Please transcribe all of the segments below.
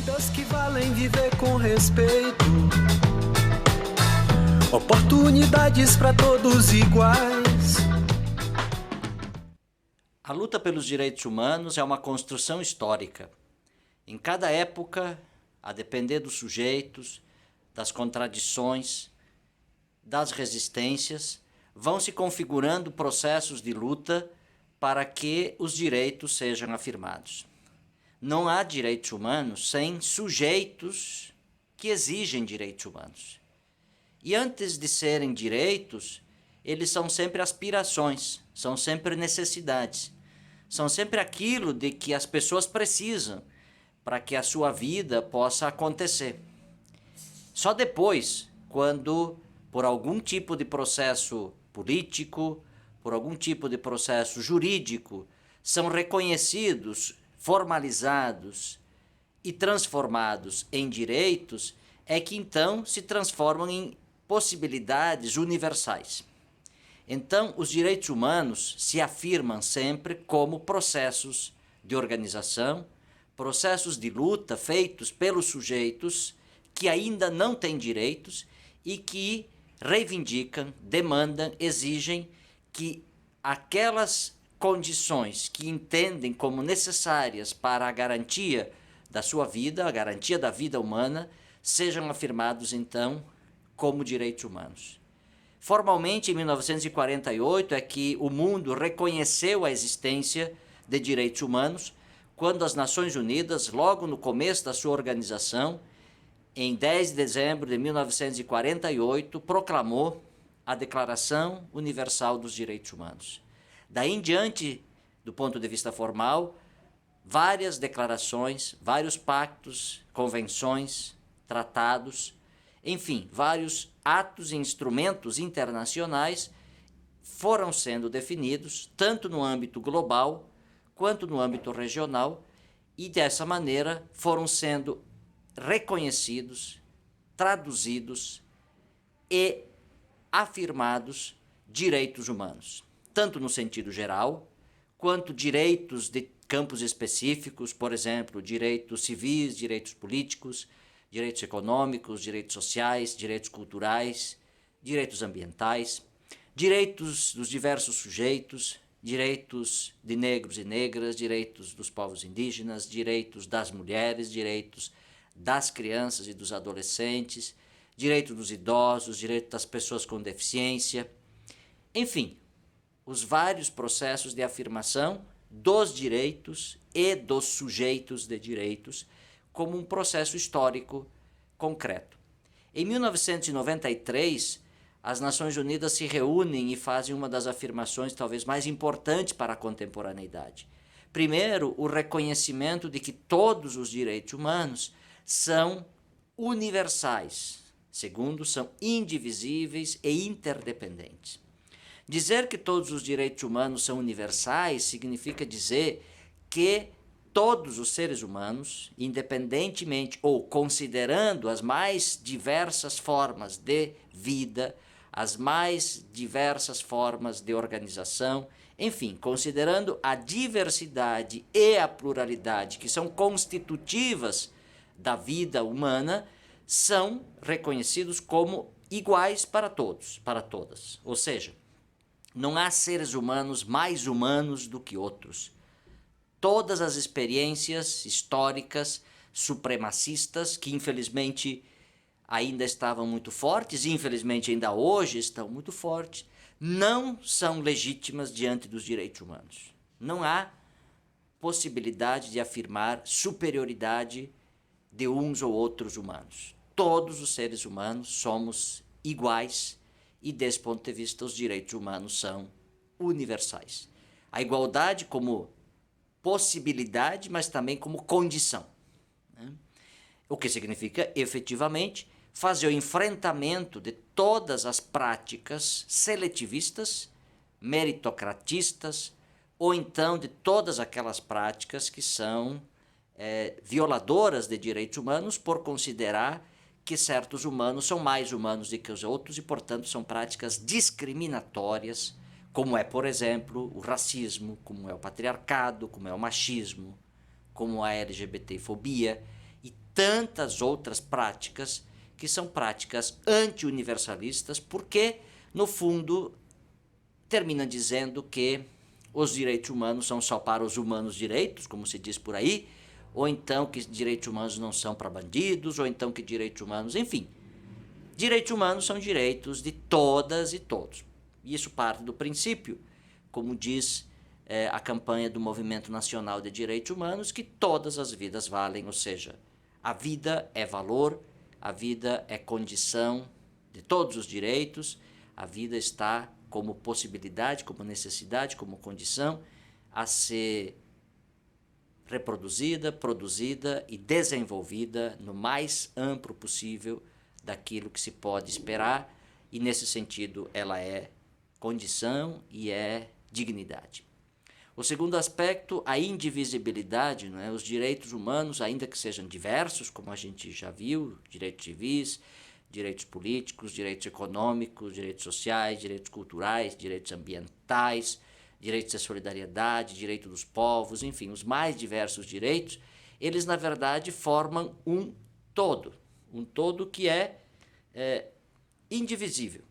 Vidas que valem viver com respeito. Oportunidades para todos iguais. A luta pelos direitos humanos é uma construção histórica. Em cada época, a depender dos sujeitos, das contradições, das resistências, vão se configurando processos de luta para que os direitos sejam afirmados. Não há direitos humanos sem sujeitos que exigem direitos humanos. E antes de serem direitos, eles são sempre aspirações, são sempre necessidades, são sempre aquilo de que as pessoas precisam para que a sua vida possa acontecer. Só depois, quando por algum tipo de processo político, por algum tipo de processo jurídico, são reconhecidos, formalizados e transformados em direitos, é que então se transformam em possibilidades universais. Então, os direitos humanos se afirmam sempre como processos de organização, processos de luta feitos pelos sujeitos que ainda não têm direitos e que reivindicam, demandam, exigem que aquelas condições que entendem como necessárias para a garantia da sua vida, a garantia da vida humana, sejam afirmados então como direitos humanos. Formalmente, em 1948, é que o mundo reconheceu a existência de direitos humanos, quando as Nações Unidas, logo no começo da sua organização, em 10 de dezembro de 1948, proclamou a Declaração Universal dos Direitos Humanos. Daí em diante, do ponto de vista formal, várias declarações, vários pactos, convenções, tratados, enfim, vários atos e instrumentos internacionais foram sendo definidos, tanto no âmbito global quanto no âmbito regional, e dessa maneira foram sendo reconhecidos, traduzidos e afirmados direitos humanos, tanto no sentido geral, quanto direitos de campos específicos, por exemplo, direitos civis, direitos políticos, direitos econômicos, direitos sociais, direitos culturais, direitos ambientais, direitos dos diversos sujeitos, direitos de negros e negras, direitos dos povos indígenas, direitos das mulheres, direitos das crianças e dos adolescentes, direitos dos idosos, direitos das pessoas com deficiência, enfim, os vários processos de afirmação dos direitos e dos sujeitos de direitos como um processo histórico concreto. Em 1993, as Nações Unidas se reúnem e fazem uma das afirmações talvez mais importantes para a contemporaneidade. Primeiro, o reconhecimento de que todos os direitos humanos são universais. Segundo, são indivisíveis e interdependentes. Dizer que todos os direitos humanos são universais significa dizer que todos os seres humanos, independentemente ou considerando as mais diversas formas de vida, as mais diversas formas de organização, enfim, considerando a diversidade e a pluralidade que são constitutivas da vida humana, são reconhecidos como iguais para todos, para todas. Ou seja, não há seres humanos mais humanos do que outros. Todas as experiências históricas supremacistas, que infelizmente ainda estavam muito fortes, e infelizmente ainda hoje estão muito fortes, não são legítimas diante dos direitos humanos. Não há possibilidade de afirmar superioridade de uns ou outros humanos. Todos os seres humanos somos iguais e, desse ponto de vista, os direitos humanos são universais. A igualdade como possibilidade, mas também como condição, né? O que significa, efetivamente, fazer o enfrentamento de todas as práticas seletivistas, meritocratistas, ou então de todas aquelas práticas que são violadoras de direitos humanos por considerar que certos humanos são mais humanos do que os outros e, portanto, são práticas discriminatórias, como é, por exemplo, o racismo, como é o patriarcado, como é o machismo, como a LGBTfobia e tantas outras práticas que são práticas anti-universalistas, porque, no fundo, terminam dizendo que os direitos humanos são só para os humanos direitos, como se diz por aí, ou então que direitos humanos não são para bandidos, ou então que direitos humanos, enfim. Direitos humanos são direitos de todas e todos. E isso parte do princípio, como diz a campanha do Movimento Nacional de Direitos Humanos, que todas as vidas valem, ou seja, a vida é valor, a vida é condição de todos os direitos, a vida está como possibilidade, como necessidade, como condição a ser reproduzida, produzida e desenvolvida no mais amplo possível daquilo que se pode esperar, e nesse sentido ela é condição e é dignidade. O segundo aspecto, a indivisibilidade, não é? Os direitos humanos, ainda que sejam diversos, como a gente já viu, direitos civis, direitos políticos, direitos econômicos, direitos sociais, direitos culturais, direitos ambientais, direitos de solidariedade, direito dos povos, enfim, os mais diversos direitos, eles na verdade formam um todo que é indivisível.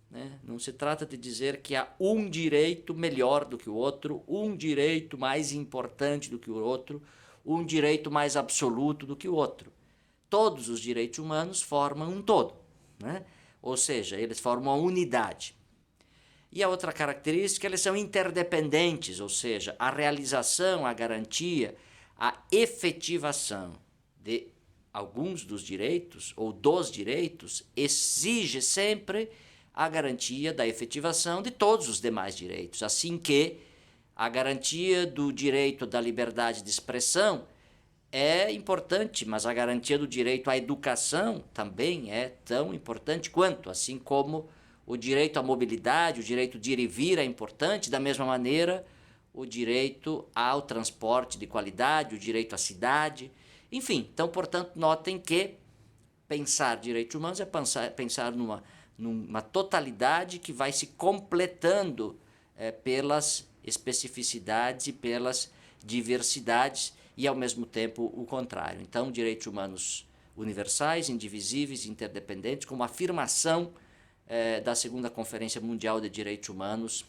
Né? Não se trata de dizer que há um direito melhor do que o outro, um direito mais importante do que o outro, um direito mais absoluto do que o outro. Todos os direitos humanos formam um todo, né? Ou seja, eles formam uma unidade. E a outra característica, eles são interdependentes, ou seja, a realização, a garantia, a efetivação de alguns dos direitos ou dos direitos exige sempre a garantia da efetivação de todos os demais direitos, assim que a garantia do direito da liberdade de expressão é importante, mas a garantia do direito à educação também é tão importante quanto, assim como o direito à mobilidade, o direito de ir e vir é importante, da mesma maneira o direito ao transporte de qualidade, o direito à cidade, enfim. Então, portanto, notem que pensar direitos humanos é pensar numa totalidade que vai se completando pelas especificidades e pelas diversidades e, ao mesmo tempo, o contrário. Então, direitos humanos universais, indivisíveis, interdependentes, como afirmação da segunda Conferência Mundial de Direitos Humanos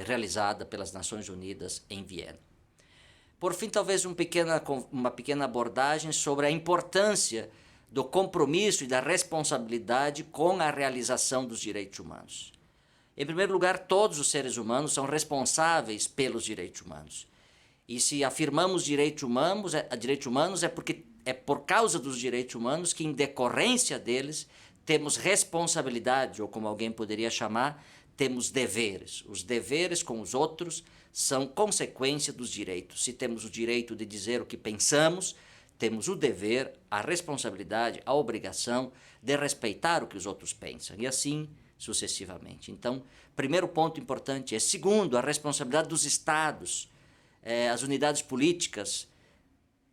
realizada pelas Nações Unidas em Viena. Por fim, talvez uma pequena abordagem sobre a importância do compromisso e da responsabilidade com a realização dos direitos humanos. Em primeiro lugar, todos os seres humanos são responsáveis pelos direitos humanos. E se afirmamos direitos humanos é porque é por causa dos direitos humanos que, em decorrência deles, temos responsabilidade, ou como alguém poderia chamar, temos deveres. Os deveres com os outros são consequência dos direitos. Se temos o direito de dizer o que pensamos, temos o dever, a responsabilidade, a obrigação de respeitar o que os outros pensam, e assim sucessivamente. Então, primeiro ponto importante é, segundo, a responsabilidade dos Estados, as unidades políticas,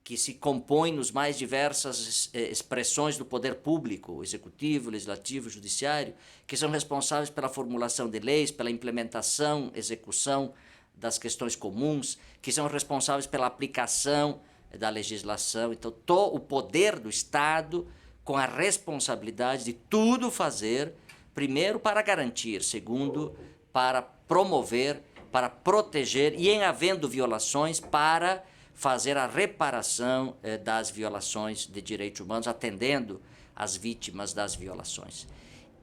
que se compõem nos mais diversas expressões do poder público, executivo, legislativo, judiciário, que são responsáveis pela formulação de leis, pela implementação, execução das questões comuns, que são responsáveis pela aplicação da legislação. Então, o poder do Estado com a responsabilidade de tudo fazer, primeiro para garantir, segundo para promover, para proteger e, em havendo violações, para fazer a reparação das violações de direitos humanos, atendendo as vítimas das violações.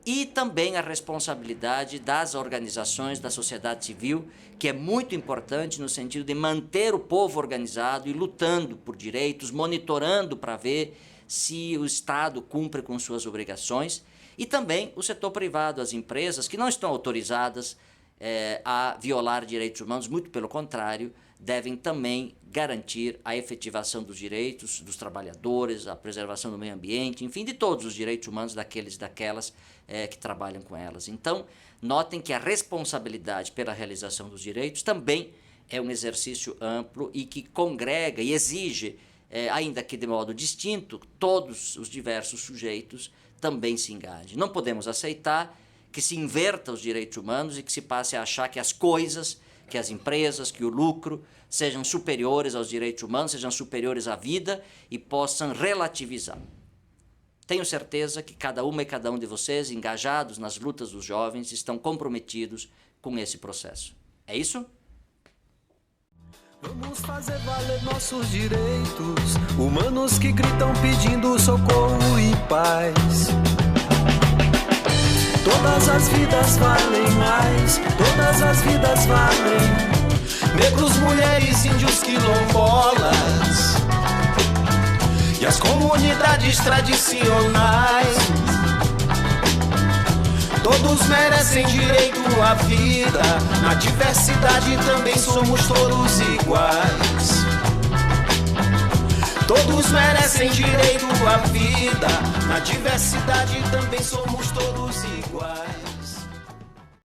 E também a responsabilidade das organizações da sociedade civil, que é muito importante no sentido de manter o povo organizado e lutando por direitos, monitorando para ver se o Estado cumpre com suas obrigações, e também o setor privado, as empresas que não estão autorizadas a violar direitos humanos, muito pelo contrário, devem também garantir a efetivação dos direitos dos trabalhadores, a preservação do meio ambiente, enfim, de todos os direitos humanos daqueles e daquelas que trabalham com elas. Então, notem que a responsabilidade pela realização dos direitos também é um exercício amplo e que congrega e exige, ainda que de modo distinto, todos os diversos sujeitos também se engajem. Não podemos aceitar que se inverta os direitos humanos e que se passe a achar que as coisas que as empresas, que o lucro sejam superiores aos direitos humanos, sejam superiores à vida e possam relativizar. Tenho certeza que cada uma e cada um de vocês, engajados nas lutas dos jovens, estão comprometidos com esse processo. É isso? Vamos fazer valer nossos direitos humanos que gritam pedindo socorro e paz. Todas as vidas valem mais, todas as vidas valem. Negros, mulheres, índios, quilombolas e as comunidades tradicionais. Todos merecem direito à vida. Na diversidade também somos todos iguais. Todos merecem direito à vida. Na diversidade também somos todos iguais.